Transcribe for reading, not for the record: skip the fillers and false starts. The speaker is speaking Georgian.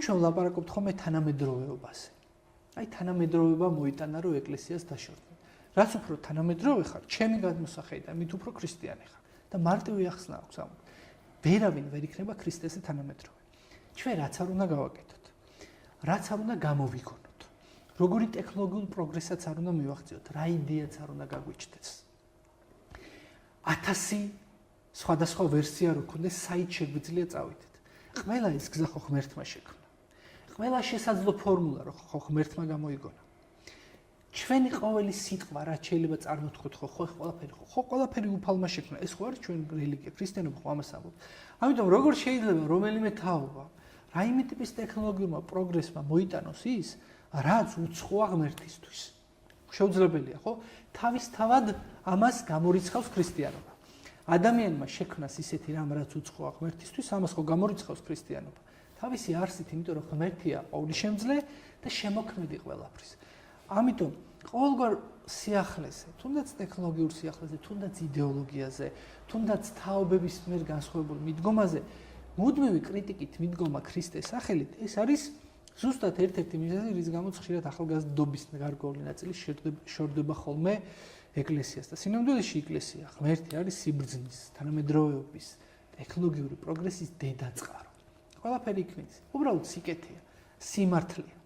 ჩვენ ვლაპარაკობთ ხოლმე თანამედროვეობაზე. აი თანამედროვეობა მოიტანა რომ ეკლესიას დაშორდნენ. რაც უფრო თანამედროვე ხარ, ჩემი გადმოსახედიდან მით უფრო ქრისტიანი ხარ და მარტივი ახსნა აქვს ამ. ვერავინ ვერ იქნება ქრისტესთან თანამედროვე. ჩვენ რაც არ უნდა გავაკეთოთ, რაც არ უნდა გამოვიგონოთ. როგორი ტექნოლოგიურ პროგრესაც არ უნდა მივახციოთ, რა იდეაც არ უნდა გაგვიჩნდეს. 1000 სხვადასხვა ვერსია რო ქონდეს, საით შეგვიძლია წავიდეთ. ყველა ეს გზა ხო ღმერთმა შექმნა. ყველა შესაძლო ფორმულა რო ხო ღმერთმა გამოიგონა. ჩვენი ყოველი სიტყვა რაც შეიძლება წარმოთქვათ ხო ყველაფერი უფალმა შექმნა. ეს ხო არის ჩვენ რელიგია, ქრისტიანობა ხო ამას ამბობს. ამიტომ როგორ შეიძლება რომელიმე თაობა რაიმე ტიპის ტექნოლოგიურმა პროგრესმა მოიტანოს ის, რაც უცხოა ღმერთისთვის. შეუძლებელია, ხო? თავისთავად ამას გამორიცხავს ქრისტიანობა. ადამიანმა შექმნას ისეთი რამ, რაც უცხოა ღმერთისთვის, ამას ხო გამორიცხავს ქრისტიანობა. თავისი არსით, იმიტომ რომ ღმერთია ყოვლისშემძლე და შემოქმედი ყველაფრის. ამიტომ ყოველგვარ სიახლეზე, თუნდაც ტექნოლოგიურ სიახლეზე, თუნდაც იდეოლოგიაზე, თუნდაც თაობების მიერ განსხვავებულ მიდგომაზე, მუდმივი კრიტიკით მიდგომა ქრისტეს სახელით, ეს არის ზუსტად ერთ-ერთი მიზეზი, რის გამოც ხშირად ახალგაზრდობის გარკვეული ნაწილი შორდება ხოლმე ეკლესიას და სინამდვილეში ეკლესია ღმერთი არის სიბრძნის, თანამედროვეობის, ტექნოლოგიური პროგრესის დედაწყარო. ყველაფერი იქ მიდის. უბრალოდ სიკეთეა, სიმართლეა.